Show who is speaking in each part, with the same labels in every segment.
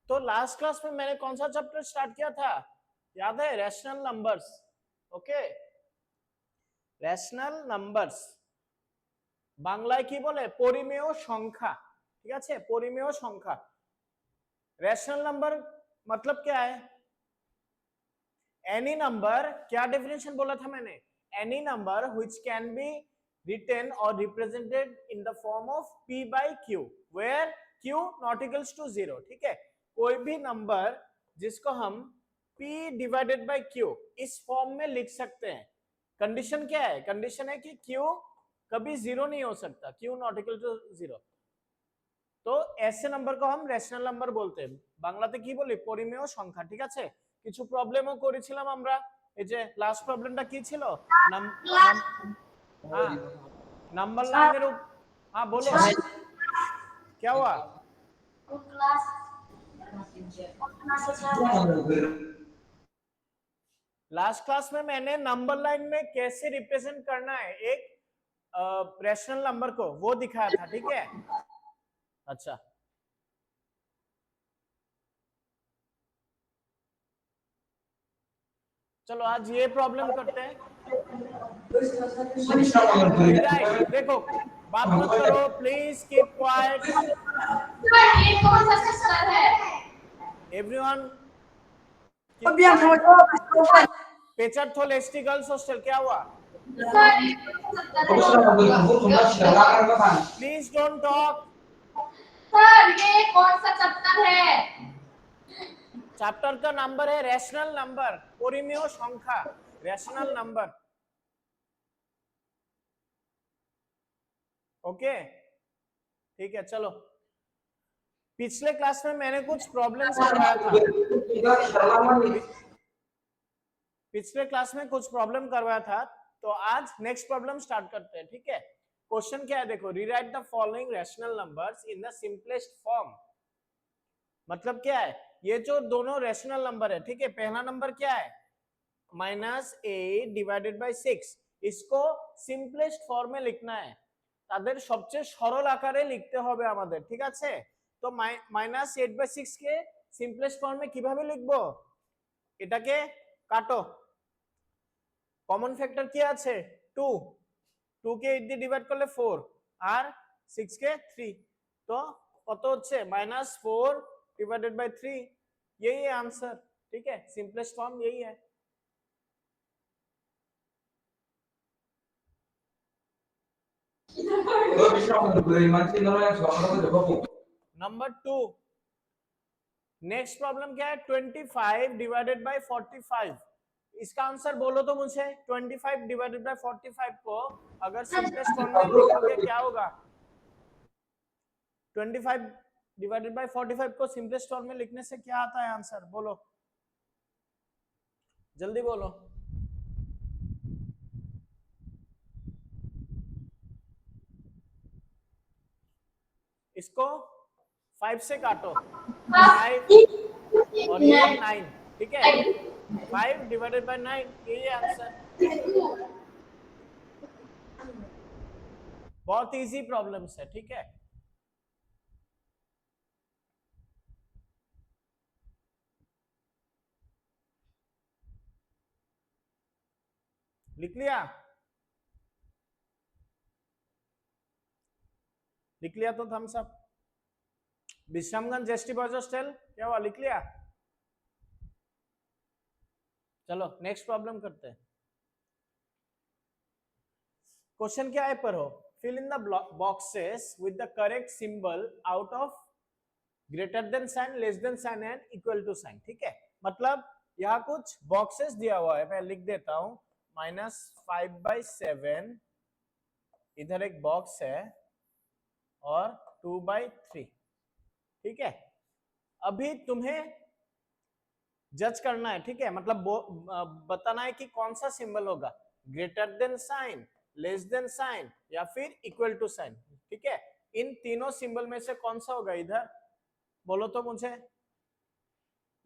Speaker 1: तो last class में मैंने कौन सा चैप्टर स्टार्ट किया था, याद है? Rational numbers. Okay, rational numbers বাংলায় কি বলে? পরিমেয় সংখ্যা। ঠিক আছে, পরিমেয় সংখ্যা। रैशनल नंबर मतलब क्या है? एनी नंबर, क्या डेफिनेशन बोला था मैंने? Any number which can be written or represented in the form of p by q where q not equals to 0। ठीक है, कोई भी नंबर जिसको हम p डिवाइडेड बाय q इस फॉर्म में लिख सकते हैं। कंडीशन क्या है? कंडीशन है कि q कभी जीरो नहीं हो सकता, q नॉट इक्वल टू 0। তো ऐसे नंबर को हम রেশনাল নাম্বার বলতে, বাংলাতে কি বলি? পরিমেয় সংখ্যা। ঠিক আছে, কিছু প্রবলেমও করেছিলাম আমরা। এই যে লাস্ট প্রবলেমটা কি ছিল? হ্যাঁ, नंबर लाइনের हाँ बोलो, क्या हुआ? लास्ट क्लास में मैंने नंबर लाइन में कैसे रिप्रेजेंट करना है एक रैशनल नंबर को, वो दिखाया था। ठीक है, अच्छा चलो आज ये प्रॉब्लम करते हैं। देखो, बात मत करो प्लीज, कीप क्वाइट एवरीवन। पेचरथोल एसटी गर्ल्स हॉस्टल, क्या हुआ? Please don't talk.
Speaker 2: सर ये कौन सा चैप्टर है?
Speaker 1: चैप्टर का नंबर है रैशनल नंबर, পরিমেয় সংখ্যা, रैशनल नंबर। ओके ठीक है, चलो पिछले क्लास में मैंने कुछ प्रॉब्लम्स करवाया था। पिछले क्लास में कुछ प्रॉब्लम करवाया था, तो आज नेक्स्ट प्रॉब्लम स्टार्ट करते हैं। ठीक है, क्वेश्चन क्या है देखो, rewrite the following rational numbers in the simplest form. मतलब क्या है? ये जो दोनों रैशनल नंबर है, ठीक है, पहला नंबर क्या है? -8 डिवाइडेड बाय 6। इसको सिंपलेस्ट फॉर्म में लिखना है, তাদের সবচেয়ে সরল আকারে লিখতে হবে আমাদের। ঠিক আছে, তো -8/6 কে সিম্পলেস্ট ফর্মে কিভাবে লিখবো? এটাকে কাটো, কমন ফ্যাক্টর কি আছে? 2। 2 কে 8 দিয়ে ডিভাইড করলে 4 আর 6 কে 3, তো কত হচ্ছে? -4 डिवाइडेड बाय 3। यही है आंसर। ठीक है, सिंपलेस्ट फॉर्म यही है। नंबर 2, नेक्स्ट प्रॉब्लम क्या है? 25 डिवाइडेड बाय 45। इसका आंसर बोलो तो मुझे। 25 डिवाइडेड बाय 45 को अगर सिंपलेस्ट फॉर्म में लिखोगे क्या होगा? 25 डिवाइडेड बाय 45 को सिंपलेस्ट फॉर्म में लिखने से क्या आता है आंसर? बोलो जल्दी बोलो। इसको 5 से काटो, 5 और ये 9। ठीक है, 5 डिवाइडेड बाय 9, यही आंसर। बहुत इजी प्रॉब्लम्स है। ठीक है, लिख लिया? लिख लिया तो thumbs up. Vishramganj ST boys hostel, क्या हुआ? लिख लिया? चलो नेक्स्ट प्रॉब्लम करते हैं। क्वेश्चन क्या है पढ़ो। Fill in the boxes with the correct symbol out of greater than sign, less than sign and equal to sign. ठीक है, मतलब यहाँ कुछ बॉक्सेस दिया हुआ है, मैं लिख देता हूं। -5/7, इधर एक बॉक्स है, और 2/3। ठीक है, अभी तुम्हें जज करना है। ठीक है, मतलब बताना है कि कौन सा सिंबल होगा, greater than sign, less than sign या फिर इक्वल टू साइन। ठीक है, इन तीनों सिंबल में से कौन सा होगा? इधर बोलो तो मुझे,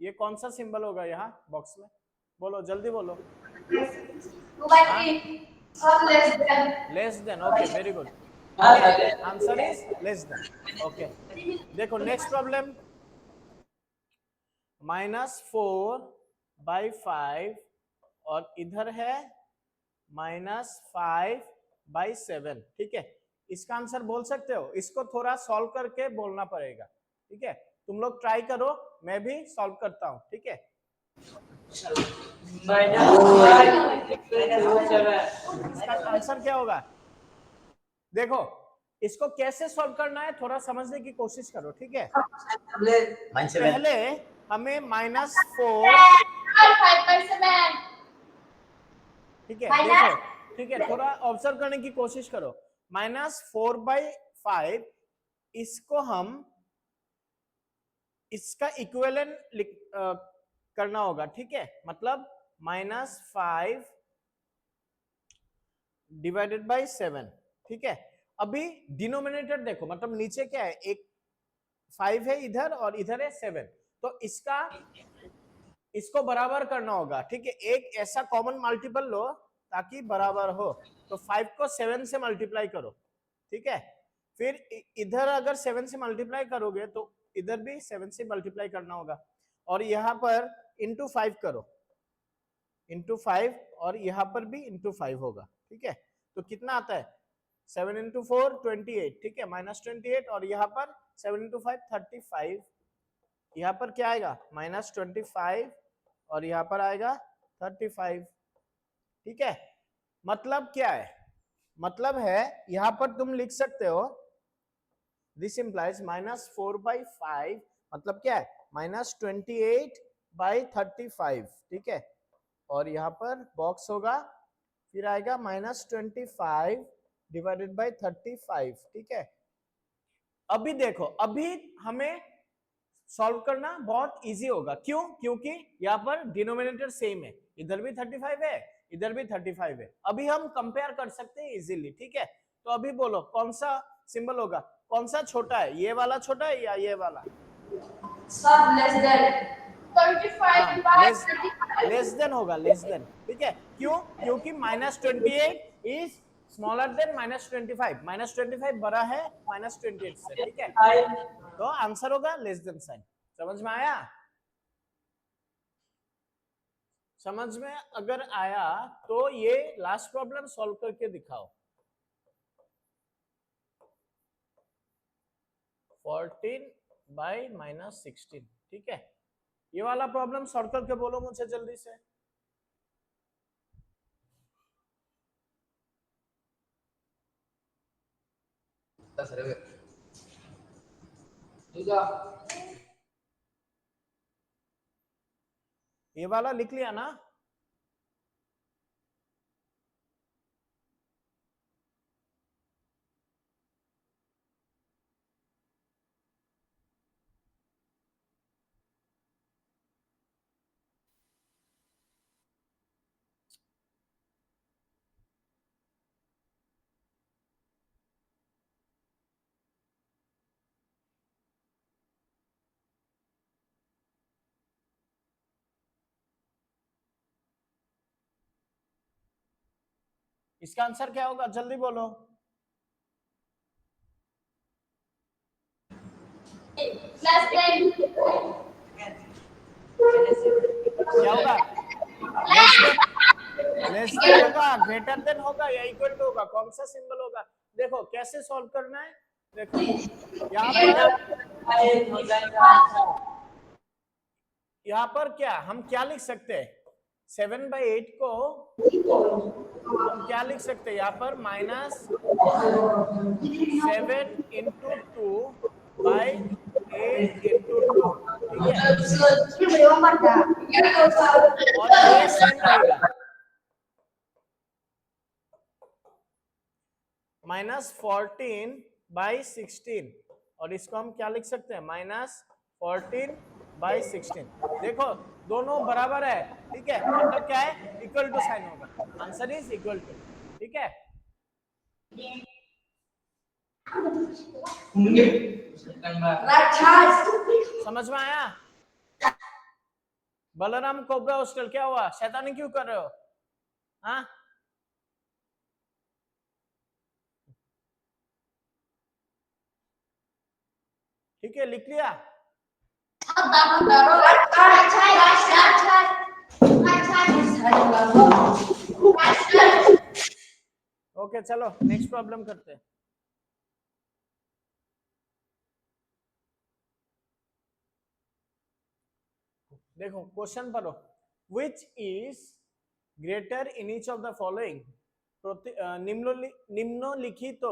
Speaker 1: ये कौन सा सिंबल होगा यहाँ बॉक्स में? बोलो जल्दी बोलो।
Speaker 2: 2/3 और
Speaker 1: less than. Okay, very good, answer is less than. Okay, देखो नेक्स्ट प्रॉब्लम। -4/5 और इधर है -5/7। ठीक है, इसका आंसर बोल सकते हो? इसको थोड़ा सॉल्व करके बोलना पड़ेगा। ठीक है, तुम लोग ट्राई करो, मैं भी सॉल्व करता हूँ। ठीक है, इसका आंसर क्या होगा? देखो, इसको कैसे सॉल्व करना है थोड़ा समझने की कोशिश करो। ठीक है, पहले हमें -4,
Speaker 2: 5/7
Speaker 1: ठीक है देखो, ठीक है थोड़ा ऑब्जर्व करने की कोशिश करो। -4/5 इसको हम इसका इक्विवेलेंट करना होगा। ठीक है, मतलब -5 डिवाइडेड बाय 7। ठीक है, अभी डिनोमिनेटर देखो, मतलब नीचे क्या है, एक 5 है इधर और इधर है 7, तो इसको बराबर करना होगा। ठीक है, एक ऐसा कॉमन मल्टीपल लो ताकि बराबर हो। तो 5 को 7 से मल्टीप्लाई करो। ठीक है, फिर इधर अगर 7 से मल्टीप्लाई करोगे तो इधर भी 7 से मल्टीप्लाई करना होगा, और यहाँ पर इंटू 5 करो, इंटू 5, और यहाँ पर भी इंटू 5 होगा। ठीक है, तो कितना आता है? 7 इंटू 4 28। ठीक है, -28, और यहाँ पर 7 इंटू 5 35। यहाँ पर क्या आएगा? -25, और यहाँ पर आएगा 35। ठीक है, मतलब क्या है? मतलब है यहाँ पर तुम लिख सकते हो दिस इंप्लाइज -4/5, मतलब क्या है? -28/35। ठीक है, और यहाँ पर बॉक्स होगा, फिर आएगा -25 डिवाइडेड बाय 35। ठीक है, अभी देखो, अभी हमें सॉल्व करना बहुत इजी होगा। क्यों? क्योंकि यहाँ पर डिनोमिनेटर सेम है, इधर भी 35 है, इधर भी 35 है। अभी हम कंपेयर कर सकते हैं इजीली। ठीक है, तो अभी बोलो कौन सा सिंबल होगा, कौन सा छोटा है? ये वाला छोटा है या ये वाला?
Speaker 2: सब लेस देन 35/35
Speaker 1: लेस देन होगा, लेस देन। ठीक है, क्यों? क्योंकि -28 इज स्मॉलर देन -25, -25 बड़ा है -28 से। ठीक है, तो आंसर होगा लेस देन साइन। समझ में आया? समझ में अगर आया तो ये लास्ट प्रॉब्लम सॉल्व करके दिखाओ। 14/-16। ठीक है, ये वाला प्रॉब्लम सॉल्व करके बोलो मुझे जल्दी से। ये वाला लिख लिया ना? इसका आंसर क्या होगा? जल्दी बोलो।
Speaker 2: लेस देन
Speaker 1: क्या होगा? लेस देन होगा, ग्रेटर देन होगा, या इक्वल टू होगा? कौन सा सिंबल होगा? देखो कैसे सॉल्व करना है। देखो यहाँ पर क्या हम क्या लिख सकते हैं? 7/8 को हम क्या लिख सकते हैं? यहाँ पर -7 इंटू 2/8 इंटू 2। ठीक है, और ये सेम रहेगा, -14/16, और इसको हम क्या लिख सकते हैं? -14/16। देखो दोनों बराबर है। ठीक है, मतलब क्या है? इक्वल टू साइन होगा, आंसर इज इक्वल टू। ठीक है, समझ में आया? बलराम कोबरा हॉस्टल क्या हुआ? शैतानी क्यों कर रहे हो? हाँ, ठीक है, लिख लिया? ओके चलो नेक्स्ट प्रॉब्लम करते हैं। देखो क्वेश्चन पढ़ो, which is greater in each of the following, নিম্নলিখিত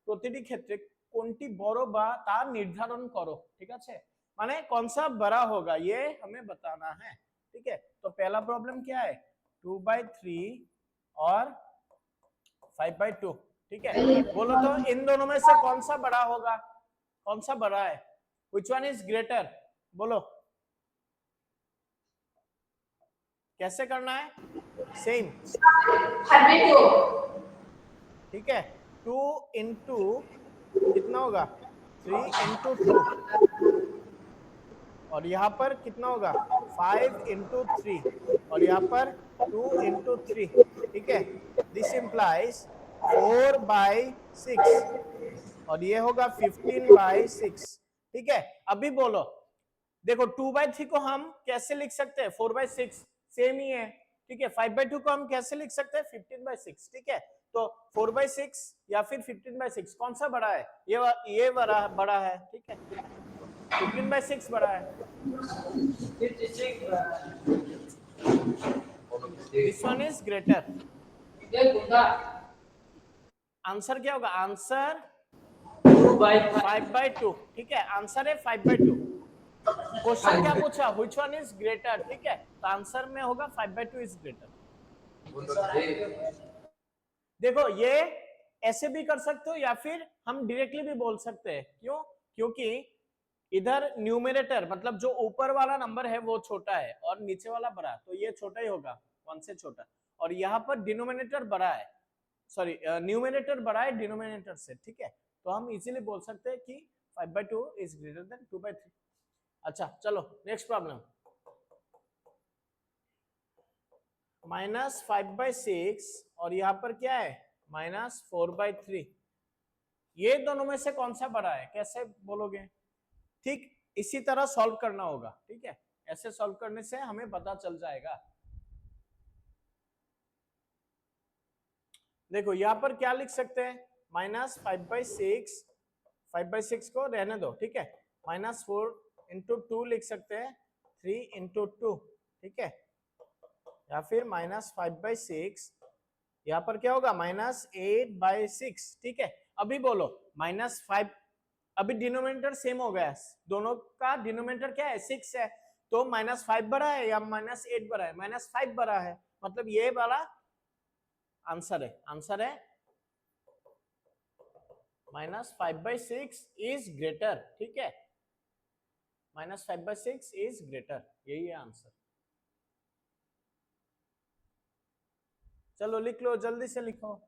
Speaker 1: প্রতিটি ক্ষেত্রে কোনটি বড় বা তা নির্ধারণ করো। ঠিক আছে, माने कौन सा बड़ा होगा ये हमें बताना है। ठीक है, तो पहला प्रॉब्लम क्या है, 2/3 और 5/2। ठीक है, बोलो तो इन दोनों में से कौन सा बड़ा होगा, कौन सा बड़ा है, which one is greater, बोलो कैसे करना है, सेम। ठीक है, 2 इंटू कितना होगा 3 इंटू 2, और यहाँ पर कितना होगा 5 इंटू 3, और यहाँ पर 2 इंटू 3। ठीक है, दिस इंप्लाइज 4/6, और ये होगा 15/6। ठीक है, अभी बोलो देखो 2/3 को हम कैसे लिख सकते हैं, 4/6 सेम ही है। ठीक है, 5/2 को हम कैसे लिख सकते हैं, 15/6। ठीक है, तो 4/6 या फिर 15/6 कौन सा बड़ा है, ये बड़ा है। ठीक है, 15/6 बड़ा है। This one is greater. Answer क्या होगा, आंसर 5/2। ठीक है, आंसर है 5/2। क्वेश्चन क्या पूछा, व्हिच वन इज ग्रेटर। ठीक है, तो आंसर में होगा 5/2 इज ग्रेटर। देखो ये ऐसे भी कर सकते हो या फिर हम डायरेक्टली भी बोल सकते हैं, क्यों, क्योंकि इधर न्यूमरेटर मतलब जो ऊपर वाला नंबर है वो छोटा है और नीचे वाला बड़ा, तो ये छोटा ही होगा, 1 से छोटा, और यहाँ पर डिनोमिनेटर बड़ा है, सॉरी न्यूमरेटर बड़ा है डिनोमिनेटर से। ठीक है, तो हम इजीली बोल सकते हैं कि 5/2 इज ग्रेटर देन 2/3। अच्छा चलो नेक्स्ट प्रॉब्लम, -5/6 और यहाँ पर क्या है -4/3, ये दोनों में से कौन सा बड़ा है, कैसे बोलोगे। ठीक इसी तरह सॉल्व करना होगा। ठीक है, ऐसे सॉल्व करने से हमें पता चल जाएगा। देखो यहाँ पर क्या लिख सकते हैं, -5/6, 5/6 को रहने दो। ठीक है, -4 इंटू 2 लिख सकते हैं, 3 इंटू 2। ठीक है, या फिर -5/6, यहाँ पर क्या होगा -8/6। ठीक है, अभी बोलो -5, अभी डिनोमिनेटर सेम हो गया, दोनों का डिनोमिनेटर क्या है 6 है, तो -5 बड़ा है या -8 बड़ा है, -5 बड़ा है, मतलब ये वाला आंसर है। आंसर है -5/6 इज ग्रेटर। ठीक है, -5/6 इज ग्रेटर, यही है आंसर। चलो लिख लो, जल्दी से लिखो।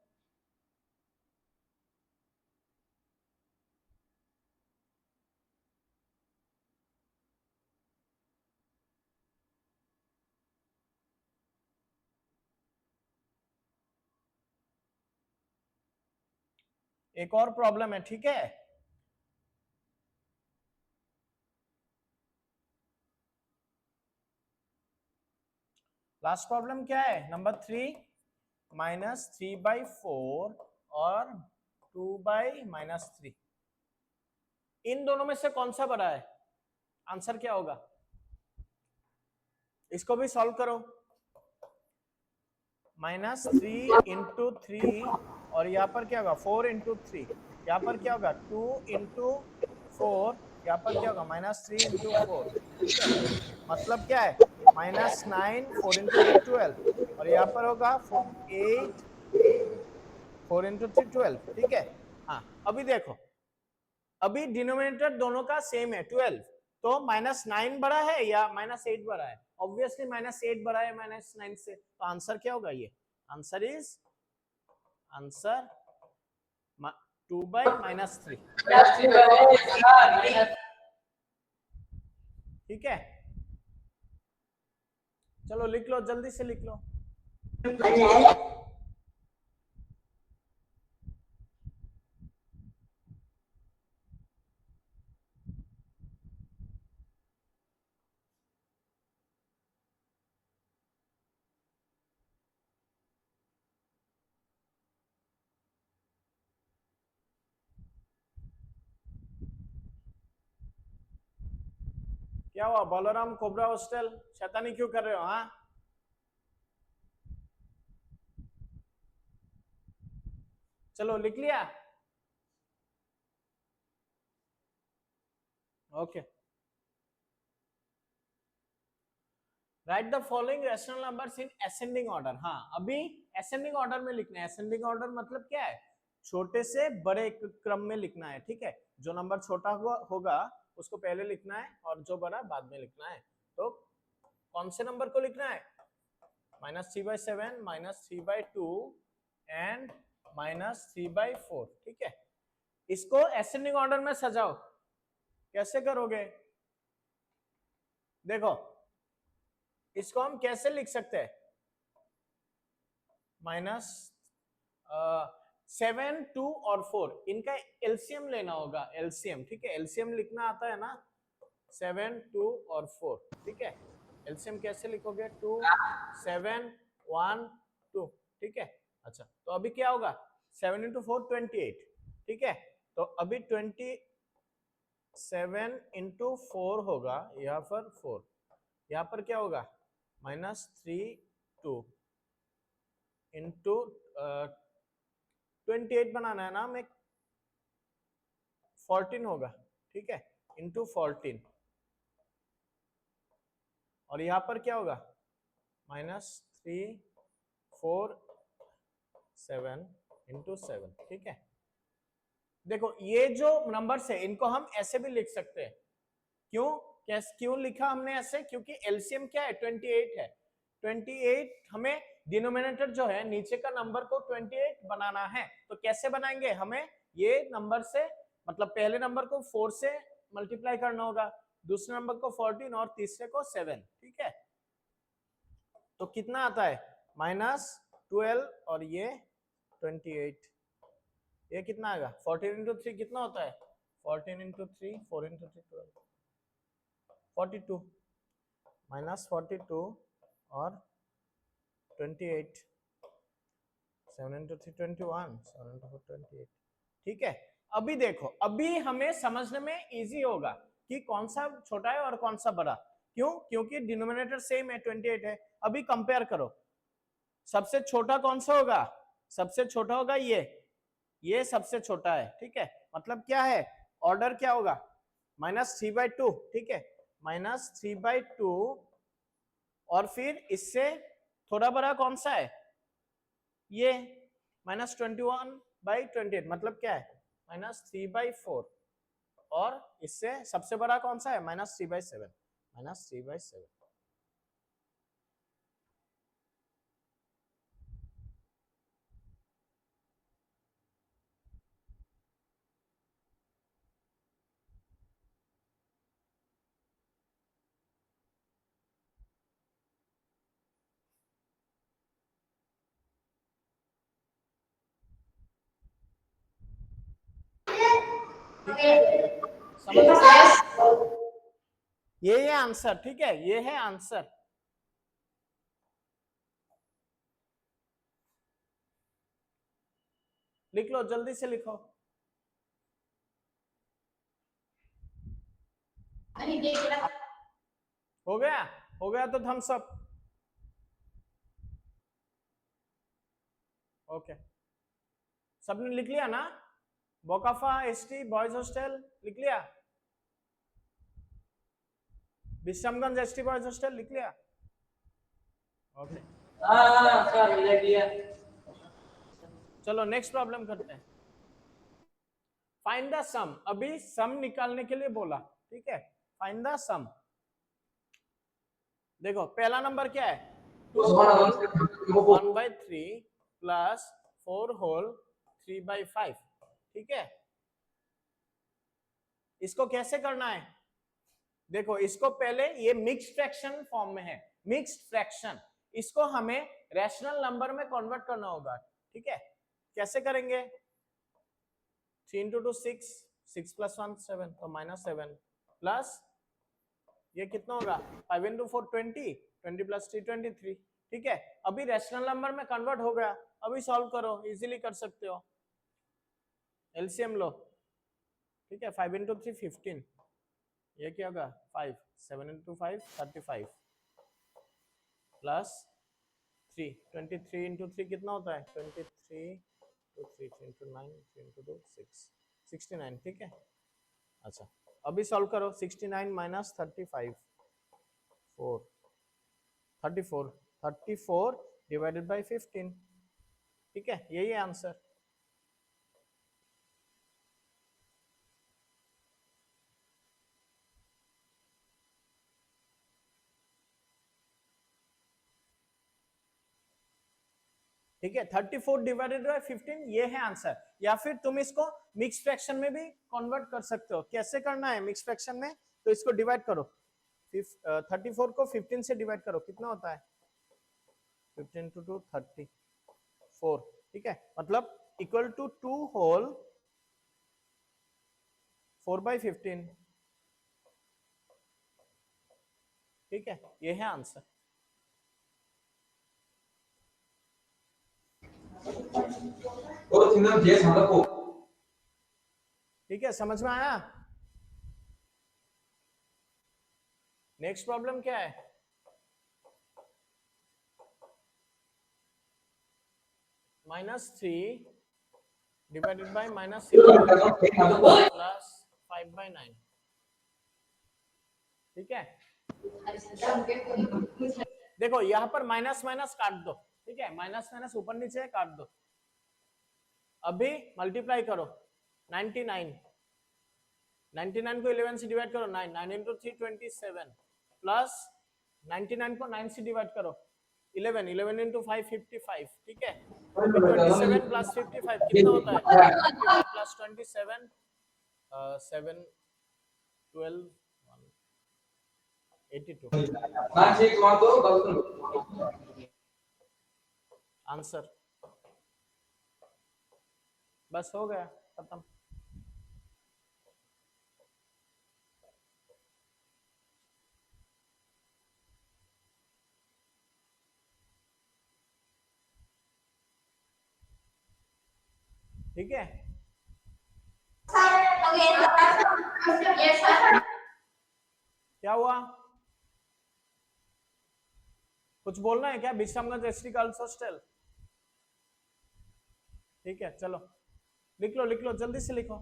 Speaker 1: एक और प्रॉब्लम है। ठीक है, लास्ट प्रॉब्लम क्या है, नंबर 3, -3/4 और 2/-3, इन दोनों में से कौन सा बड़ा है, आंसर क्या होगा। इसको भी सॉल्व करो, -3 इंटू 3, और यहाँ पर क्या होगा 4 इंटू 3, यहाँ पर क्या होगा 2 इंटू 4, यहाँ पर क्या होगा -3 इंटू 4। ठीक है, मतलब क्या है -9, 4 इंटू 3 12, और यहाँ पर होगा 8, 4 इंटू 3 12। ठीक है, हाँ अभी देखो, अभी डिनोमिनेटर दोनों का सेम है 12, तो -9 बड़ा है या -8 बड़ा है, ऑब्वियसली -8 बड़ा है -9 से, तो आंसर क्या होगा, ये आंसर इज आंसर 2/-3। ठीक है, चलो लिख लो, जल्दी से लिख लो। क्या हुआ बलराम कोबरा हॉस्टल, शैतानी क्यों कर रहे हो? हाँ चलो लिख लिया? Okay. Right the following rational numbers in ascending order. हाँ अभी असेंडिंग ऑर्डर में लिखना है। असेंडिंग ऑर्डर मतलब क्या है? छोटे से बड़े क्रम में लिखना है, ठीक है। जो नंबर छोटा होगा उसको पहले लिखना है और जो बड़ा बाद में लिखना है। तो कौन से नंबर को लिखना है? -3/7, -3/2 एंड -3/4, ठीक है। इसको असेंडिंग ऑर्डर में सजाओ। कैसे करोगे? देखो इसको हम कैसे लिख सकते हैं? -7, 2 और 4 इनका एलसीएम लेना होगा। एलसीएम, ठीक है। एलसीएम लिखना आता है ना? 7, 2 और 4, ठीक है। एलसीएम कैसे लिखोगे? 2, 7, 1, 2, ठीक है। अच्छा तो अभी क्या होगा? 7 × 4 28, ठीक है। तो अभी 27 × 4 होगा, यहाँ पर 4, यहाँ पर क्या होगा? -3, 2 इंटू 28 बनाना है ना हमें, 14 होगा, ठीक है, इंटू 14। और यहाँ पर क्या होगा? -3, 4, 7 इंटू 7, ठीक है। देखो ये जो नंबर्स है इनको हम ऐसे भी लिख सकते हैं। क्यों? क्यों लिखा हमने ऐसे? क्योंकि एलसीएम क्या है? 28 है। 28 हमें डिनोमिनेटर जो है नीचे का नंबर को 28 बनाना है। तो कैसे बनाएंगे? हमें ये नंबर से मतलब पहले नंबर को 4 से मल्टीप्लाई करना होगा, दूसरे नंबर को 14 और तीसरे को 7, ठीक है। तो कितना आता है? -12 और ये 28। ये कितना आएगा? 14 × 3 कितना होता है? 14 × 3, 4 × 3 12, 42, -42 और 28, 7 × 3 21, 7 × 4 28, ठीक है। अभी देखो अभी हमें समझने में इजी होगा कि कौन सा छोटा है और कौन सा बड़ा। क्यों? क्योंकि डिनोमिनेटर सेम है, 28 है। अभी कंपेयर करो, सबसे छोटा कौन सा होगा? सबसे छोटा होगा ये सबसे छोटा है, ठीक है। मतलब क्या है? ऑर्डर क्या होगा? -3/2, ठीक है। -3/2 और फिर इससे थोड़ा बड़ा कौन सा है? ये -21/28, मतलब क्या है? -3/4। और इससे सबसे बड़ा कौन सा है? -3/7, -3/7। ठीक है, समझ में? ये आंसर, ठीक है, ये है आंसर। लिख लो, जल्दी से लिखो। हो गया? हो गया तो थम्स अप। ओके, सबने लिख लिया ना? बोकाफा एसटी बॉयज हॉस्टल लिख लिया? विश्रामगंज एसटी बॉयज हॉस्टल लिख लिया? ओके
Speaker 3: सर ले लिया।
Speaker 1: चलो नेक्स्ट प्रॉब्लम करते हैं। फाइंड द सम। अभी सम निकालने के लिए बोला, ठीक है। फाइंड द सम। देखो पहला नंबर क्या है? 1/3 प्लस 4 होल 3/5, ठीक है। इसको कैसे करना है? देखो इसको पहले, ये मिक्स्ड फ्रैक्शन फॉर्म में है, मिक्स्ड फ्रैक्शन। इसको हमें रैशनल नंबर में कन्वर्ट करना होगा, ठीक है। कैसे करेंगे? 3 × 2 6, 6 + 1 7, तो -7 प्लस ये कितना होगा? 5 × 4 20, 20 + 3 23, ठीक है। अभी रैशनल नंबर में कन्वर्ट हो गया। अभी सॉल्व करो, इजीली कर सकते हो। एलसीएम लो, ठीक है। 5 × 3 15, ये क्या होगा 5, 7 into 5 35 प्लस 3, 23 into 3 कितना होता है 23 to 3 into 9 3 into 2 6 69 ठीक है। अच्छा अभी सॉल्व करो 69 माइनस 35 4 34 34 डिवाइडेड बाय 15 ठीक है यही है आंसर। ठीक है 34 डिवाइडेड बाय 15 ये है आंसर। या फिर तुम इसको मिक्स फ्रैक्शन में भी कन्वर्ट कर सकते हो। कैसे करना है मिक्स फ्रैक्शन में, तो इसको डिवाइड करो 34 को 15 से डिवाइड करो कितना होता है 15 to 2 34 ठीक है मतलब इक्वल टू 2 होल 4/15 ठीक है ये है आंसर। ठीक है समझ में आया। नेक्स्ट प्रॉब्लम क्या है -3 डिवाइडेड बाय -11 प्लस 5/9 ठीक है। देखो यहाँ पर माइनस माइनस काट दो ठीक है माइनस माइनस ऊपर नीचे काट दो। अभी मल्टीप्लाई करो 99 99 को 11 से डिवाइड करो 9 9 into 3 27 प्लस 99 को 9 से डिवाइड करो 11 11 into 5 55 ठीक है। 27 प्लस 55 कितना होता है 55 प्लस 27 7 12 82 आंसर। बस हो गया खत्म। ठीक है क्या हुआ कुछ बोलना है क्या विश्रामगंज एसटी गर्ल्स हॉस्टल। ठीक है चलो लिख लो जल्दी से लिखो।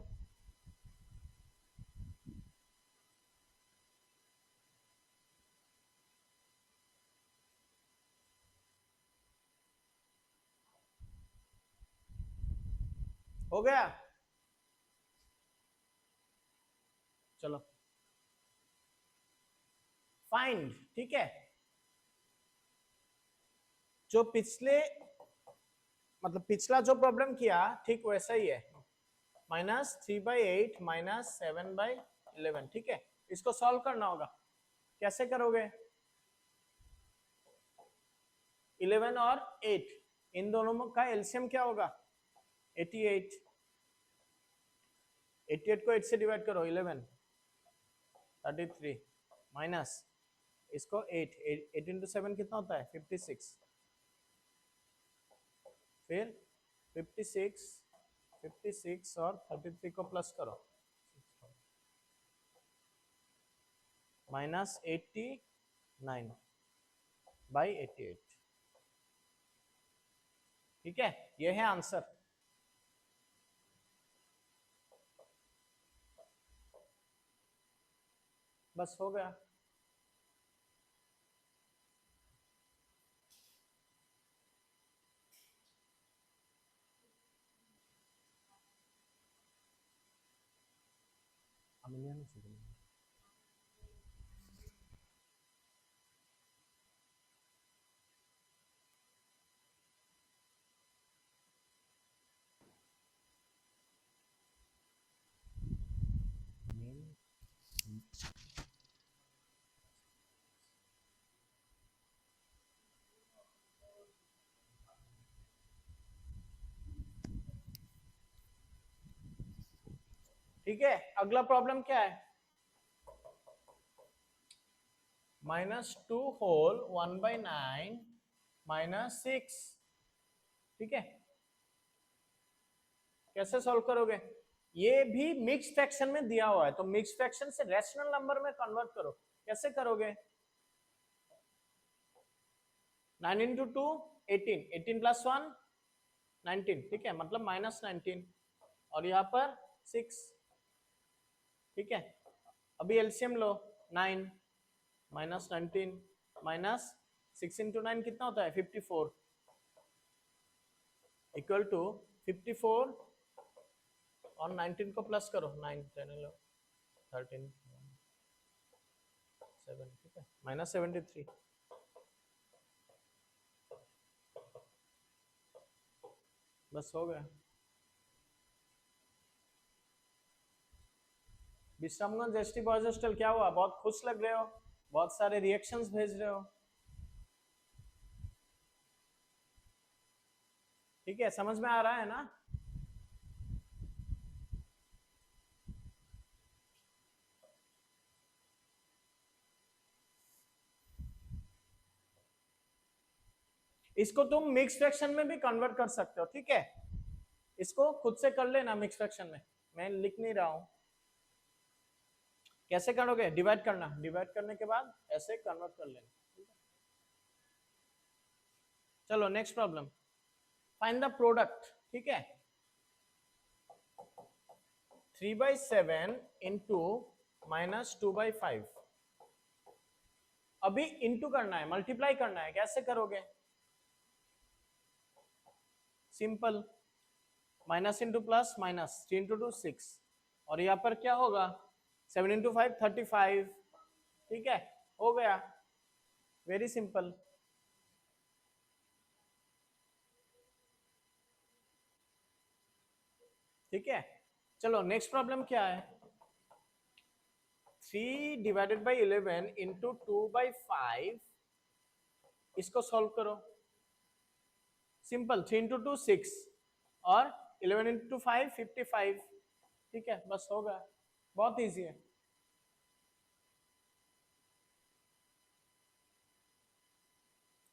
Speaker 1: हो गया चलो फाइंड ठीक है। जो पिछले मतलब पिछला जो प्रॉब्लम किया ठीक वैसा ही है -3/8 -7/11 ठीक है। इसको सॉल्व करना होगा। कैसे करोगे 11 और 8 इन दोनों का एलसीएम क्या होगा 88 88 को 8 से डिवाइड करो 11 33 माइनस इसको 8 into 7 कितना होता है 56 फिर 56 और 33 को प्लस करो -89/88 ठीक है ये है आंसर। बस हो गया। ठीक है अगला प्रॉब्लम क्या है -2 होल 1/9 -6 ठीक है। कैसे सॉल्व करोगे ये भी मिक्स फ्रैक्शन में दिया हुआ है, तो मिक्स फ्रैक्शन से रैशनल नंबर में कन्वर्ट करो। कैसे करोगे? 9 इंटू 2 18, 18 प्लस 1 19, ठीक है, मतलब -19, और यहाँ पर 6, ठीक है। अभी एलसीएम लो, 9 माइनस 19 माइनस 6 इंटू 9 कितना होता है? 54 इक्वल टू 54 और 19 को प्लस करो, 9 10 11 13 7, ठीक है, -73। बस हो गया। विश्रामगंज एसटी बॉयज हॉस्टल, क्या हुआ? बहुत खुश लग रहे हो, बहुत सारे रिएक्शंस भेज रहे हो, ठीक है, समझ में आ रहा है ना? इसको तुम मिक्स फ्रैक्शन में भी कन्वर्ट कर सकते हो, ठीक है, इसको खुद से कर लेना मिक्स फ्रैक्शन में, मैं लिख नहीं रहा हूं। कैसे करोगे? डिवाइड करना, डिवाइड करने के बाद ऐसे कन्वर्ट कर लेना, ठीक है? चलो next problem, find the product, ठीक है। 3/7 इंटू -2/5, अभी इंटू करना है, मल्टीप्लाई करना है, कैसे करोगे? Simple, minus into plus minus, 3 into 2 6, और यहाँ पर क्या होगा? 7 इंटू 5 35, ठीक है, हो गया, वेरी सिंपल। ठीक है, चलो नेक्स्ट प्रॉब्लम क्या है? 3 डिवाइडेड बाई 11 इंटू 2/5, इसको सॉल्व करो। सिंपल, 3 इंटू 2 6 और 11 इंटू 5 55, ठीक है, बस हो गया, बहुत इजी है।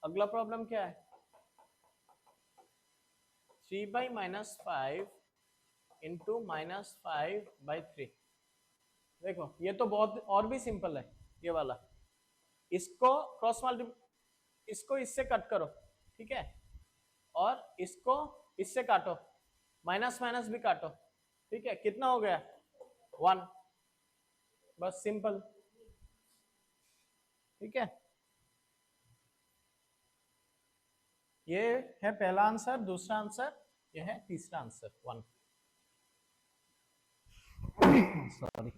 Speaker 1: अगला प्रॉब्लम क्या है? 3/-5 इंटू -5/3। देखो ये तो बहुत और भी सिंपल है, ये वाला, इसको क्रॉस मल्टी, इसको इससे कट करो, ठीक है, और इसको इससे काटो, माइनस माइनस भी काटो, ठीक है, कितना हो गया? 1, बस सिंपल, ठीक है। ये है पहला आंसर, दूसरा आंसर, ये है तीसरा आंसर, 1। सॉरी,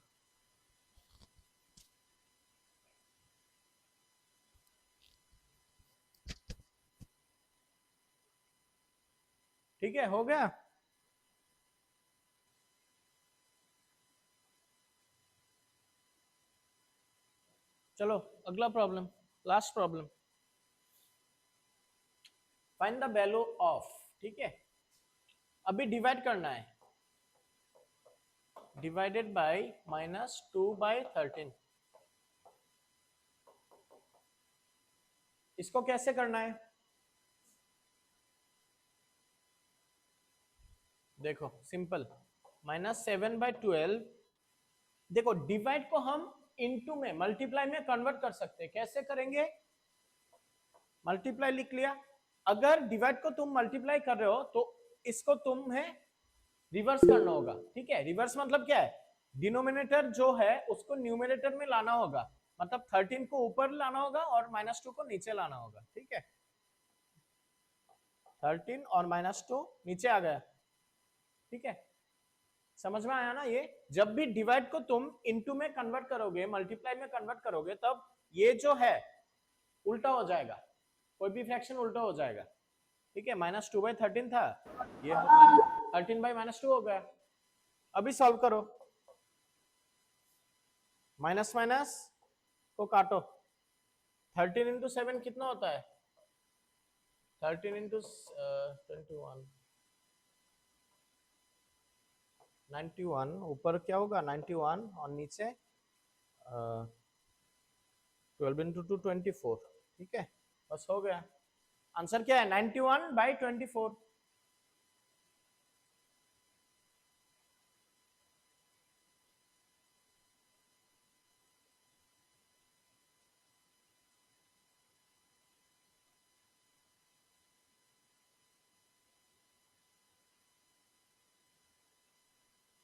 Speaker 1: ठीक है, हो गया। चलो अगला problem, last problem, find the value of, ठीक है, अभी डिवाइड करना है, डिवाइडेड बाय -2/13, इसको कैसे करना है? देखो सिंपल, -7/12, देखो डिवाइड को हम इनटू में, मल्टीप्लाई में कन्वर्ट कर सकते हैं, कैसे करेंगे? मल्टीप्लाई लिख लिया, अगर डिवाइड को तुम मल्टीप्लाई कर रहे हो तो इसको तुम्हें रिवर्स करना होगा, ठीक है, रिवर्स मतलब क्या है? डिनोमिनेटर जो है उसको न्यूमरेटर में लाना होगा, मतलब 13 को ऊपर लाना होगा और -2 को नीचे लाना होगा, ठीक है, 13 और -2 नीचे आ गया, ठीक है, समझ में आया ना? ये जब भी डिवाइड को तुम इनटू में कन्वर्ट करोगे, मल्टीप्लाई में कन्वर्ट करोगे, तब ये जो है उल्टा हो जाएगा, कोई भी फ्रैक्शन उल्टा हो जाएगा, ठीक है, -2/13 था, ये 13/-2 हो गया। अभी सॉल्व करो, माइनस माइनस को काटो, 13 इंटू 7 कितना होता है? 13 इंटू 21, 91, ऊपर क्या होगा? 91, और नीचे 12 इंटू 2 24, ठीक है, बस हो गया। आंसर क्या है? 91/24।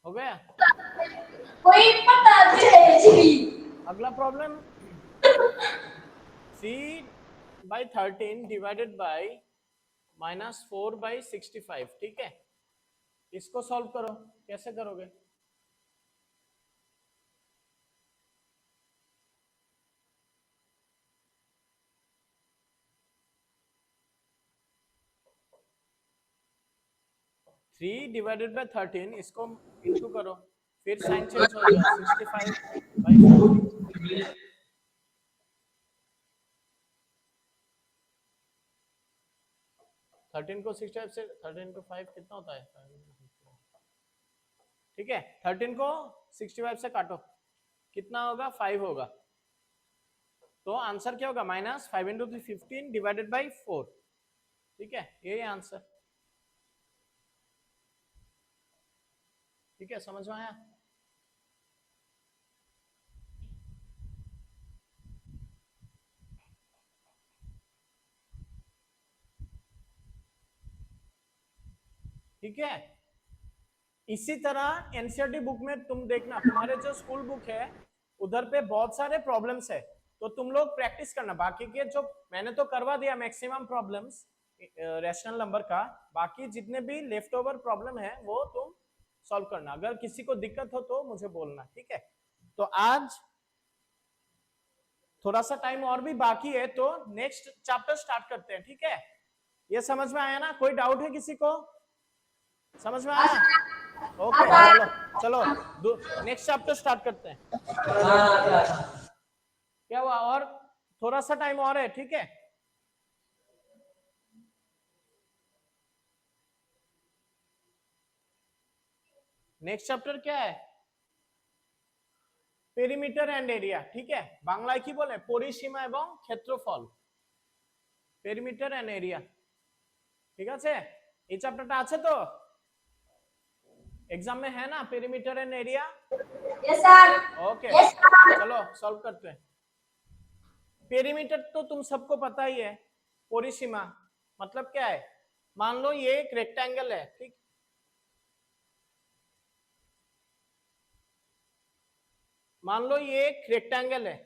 Speaker 1: हो गया।
Speaker 2: कोई पता दे जी।
Speaker 1: अगला प्रॉब्लम 3/13 डिवाइडेड बाय -4/65, ठीक है। इसको सॉल्व करो, कैसे करोगे? थ्री डिवाइडेड बाय 13, इसको इंटू करो, फिर साइन चेंज होगा 65/4। 13 को 65 से 13 को 5 कितना होता है? ठीक है, 13 को 65 से काटो, कितना होगा? 5 होगा। तो आंसर क्या होगा? -5 × 15 डिवाइडेड बाई 4, ठीक है, ये आंसर। ठीक है, समझ में आया? ठीक है, इसी तरह एनसीईआरटी बुक में तुम देखना, तुम्हारे जो स्कूल बुक है उधर पे बहुत सारे प्रॉब्लम्स है, तो तुम लोग प्रैक्टिस करना। बाकी के जो मैंने तो करवा दिया मैक्सिमम प्रॉब्लम्स रैशनल नंबर का, बाकी जितने भी लेफ्ट ओवर प्रॉब्लम है वो तुम सॉल्व करना। अगर किसी को दिक्कत हो तो मुझे बोलना, ठीक है। तो आज थोड़ा सा टाइम और भी बाकी है, तो नेक्स्ट चैप्टर स्टार्ट करते हैं, ठीक है। ये समझ में आया ना? कोई डाउट है किसी को? समझ में आया? ओके, चलो चलो नेक्स्ट चैप्टर स्टार्ट करते हैं। क्या हुआ? और थोड़ा सा टाइम और है, ठीक है। नेक्स्ट चैप्टर क्या है? पेरीमीटर एंड एरिया, ठीक है। बांग्लाয় কি বলে? পরিসীমা এবং ক্ষেত্রফল, পেরিমিটার এন্ড এরিয়া, ঠিক আছে। এই চ্যাপ্টারটা আছে তো एग्जाम में, है ना? Perimeter and area.
Speaker 2: Yes sir.
Speaker 1: Okay, चलो सॉल्व करते हैं। पेरीमीटर तो तुम सबको पता ही है, परिसीमा मतलब क्या है? मान लो ये एक रेक्टेंगल है, ठीक। मान लो ये एक रेक्टेंगल है,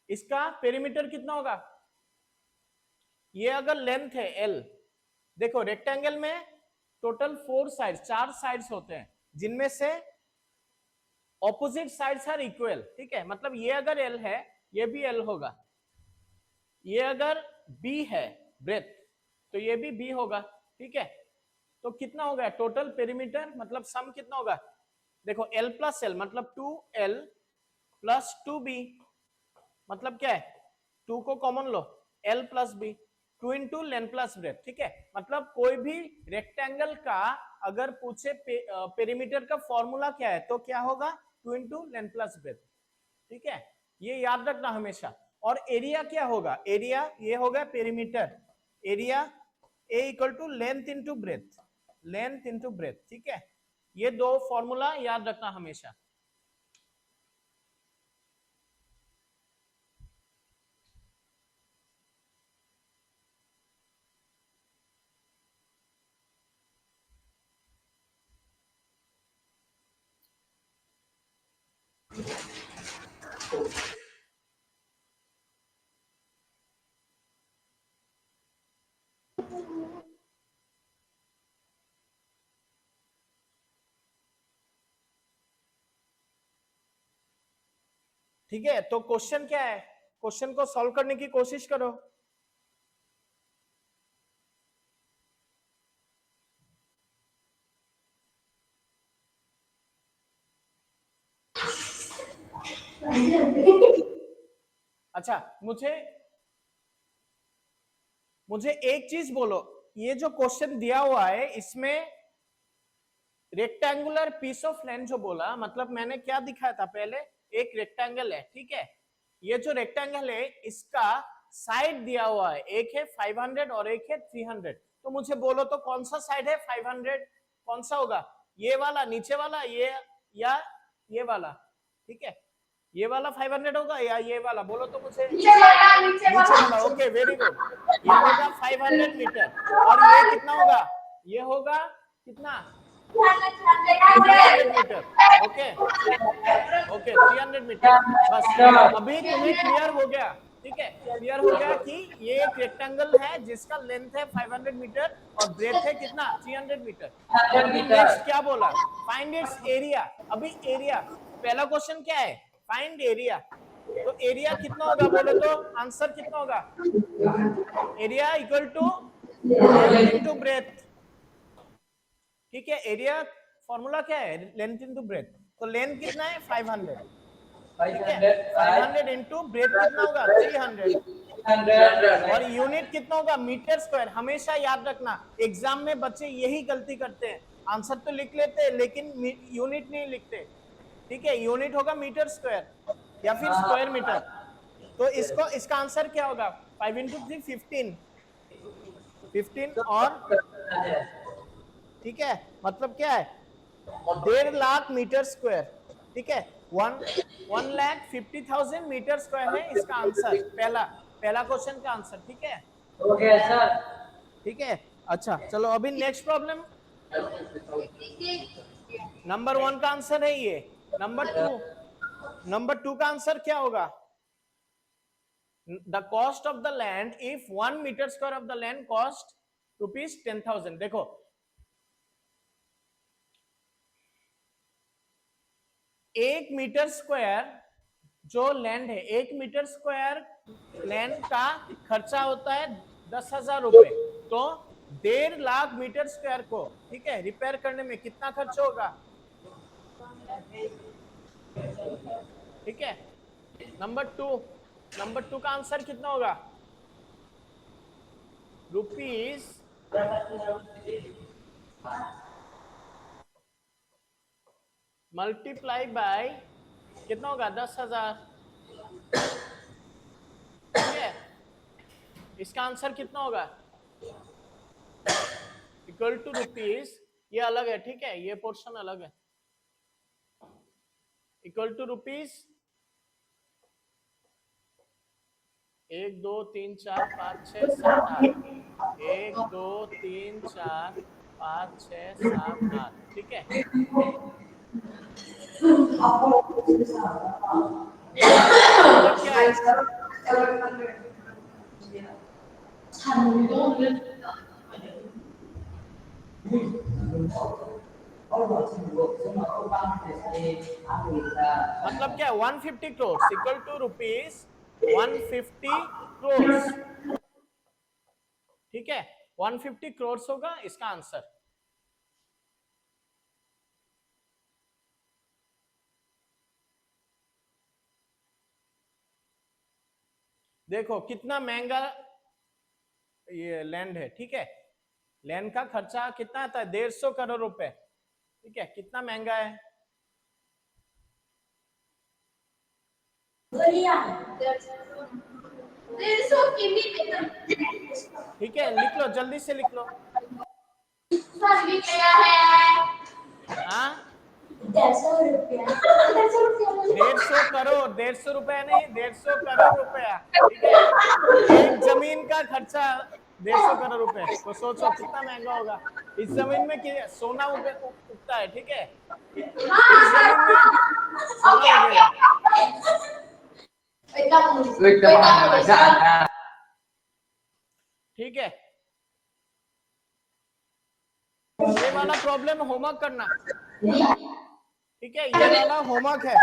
Speaker 1: इसका पेरीमीटर कितना होगा? ये अगर लेंथ है L, देखो रेक्टेंगल में टोटल 4 साइड, 4 साइड्स होते हैं, जिनमें से ऑपोजिट साइड्स आर इक्वल, ठीक है। मतलब ये अगर L है, ये भी L होगा। ये अगर B है ब्रेथ, तो ये भी B होगा, ठीक है। तो कितना हो गया टोटल पेरीमीटर? मतलब सम कितना होगा? देखो L प्लस L मतलब 2L प्लस 2B, मतलब क्या है? 2 को कॉमन लो, L plus B, 2 into length plus breadth, ठीक है। मतलब कोई भी रेक्टेंगल का अगर पूछे पेरीमीटर का फॉर्मूला क्या है, तो क्या होगा? 2 इंटू लेंथ प्लस ब्रेथ, ठीक है। ये याद रखना हमेशा। और एरिया क्या होगा? एरिया ये होगा perimeter, area A equal to length into breadth, length into breadth, ठीक है। ये दो फॉर्मूला याद रखना हमेशा। ठीक है, तो क्वेश्चन क्या है? क्वेश्चन को सॉल्व करने की कोशिश करो। अच्छा, मुझे एक चीज बोलो, ये जो क्वेश्चन दिया हुआ है इसमें रेक्टेंगुलर पीस ऑफ लैंड जो बोला, मतलब मैंने क्या दिखाया था पहले? एक रेक्टेंगल है, ठीक है। ये जो रेक्टेंगल है इसका साइड दिया हुआ है, एक है 500 और एक है 300। तो मुझे बोलो तो कौन सा साइड है 500? कौन सा होगा? ये वाला नीचे वाला, ये या ये वाला? ठीक है, ये वाला 500 होगा या ये वाला? बोलो तो मुझे।
Speaker 2: नीचे वाला।
Speaker 1: Okay, very good. ये होगा 500 मीटर। और ये कितना होगा? ये होगा कितना
Speaker 2: 300
Speaker 1: 300 मीटर। Okay okay 300 metre. बस अभी तुम्हें क्लियर हो गया, ठीक है, क्लियर हो गया कि ये एक रेक्टेंगल है जिसका लेंथ है 500 मीटर और ब्रेथ है कितना 300 मीटर। अभी नेक्स्ट क्या बोला, फाइंड इट्स एरिया। अभी एरिया, पहला क्वेश्चन क्या है, फाइंड एरिया। तो एरिया कितना होगा बोले तो आंसर कितना होगा, area equal to length into breadth. ठीक है, एरिया फॉर्मूला क्या है, लेंथ इनटू ब्रेथ। तो लेंथ कितना है 500, ठीक है, 500 इंटू ब्रेथ कितना होगा 300 और यूनिट कितना होगा मीटर स्क्वायर। हमेशा याद रखना एग्जाम में बच्चे यही गलती करते हैं, आंसर तो लिख लेते हैं लेकिन यूनिट नहीं लिखते, ठीक है, यूनिट होगा मीटर स्क्वायर या फिर स्क्वायर मीटर। तो इसको इसका आंसर क्या होगा 5 इंटू 3 15 और ठीक है, मतलब क्या है 1.5 लाख मीटर स्क्वायर, ठीक है, 1,50,000 मीटर स्क्वायर है इसका आंसर, पहला क्वेश्चन का आंसर, ठीक है।
Speaker 3: Okay sir.
Speaker 1: ठीक है, अच्छा चलो अभी नेक्स्ट प्रॉब्लम। नंबर 1 का आंसर है ये। नंबर टू का आंसर क्या होगा, the cost of the land if 1 metre square of the land cost ₹10,000। देखो 1 मीटर स्क्वायर जो लैंड है, 1 मीटर स्क्वायर लैंड का खर्चा होता है 10,000 रुपए। तो 1.5 लाख मीटर स्क्वायर को, ठीक है, रिपेयर करने में कितना खर्च होगा, ठीक है। नंबर टू का आंसर कितना होगा, रुपीज मल्टीप्लाई बाय कितना होगा 10,000, ठीक है। इसका आंसर कितना होगा इक्वल टू रुपीज, ये अलग है, ठीक है, ये पोर्शन अलग है, इक्वल टू रुपीज 1 2 3 4 5 6 7 8, 1 2 3 4 5 6 7 8, ठीक है। मतलब क्या है, मतलब क्या है 150 crore equal to rupees 150 crore, ठीक है, 150 करोड़ होगा इसका आंसर। देखो कितना महंगा ये लैंड है, ठीक है, लैंड का खर्चा कितना आता है 150 करोड़ रुपए, ठीक है, कितना महंगा है,
Speaker 2: 150 किमी
Speaker 1: ठीक है, लिख लो जल्दी से लिख लो।
Speaker 2: सर भी गया है
Speaker 1: हाँ
Speaker 2: 150 रुपया
Speaker 1: 150 करोड़, 150 रुपया नहीं 150 करोड़ रुपया, ठीक है, एक जमीन का खर्चा 150 करोड़ रुपए। तो सोचो कितना महंगा होगा। इस जमीन में सोना उगता है, ठीक है, इस जमीन में सोना उगेगा। ठीक है, ये वाला प्रॉब्लम होमवर्क करना, ठीक है, ये वाला होमवर्क है।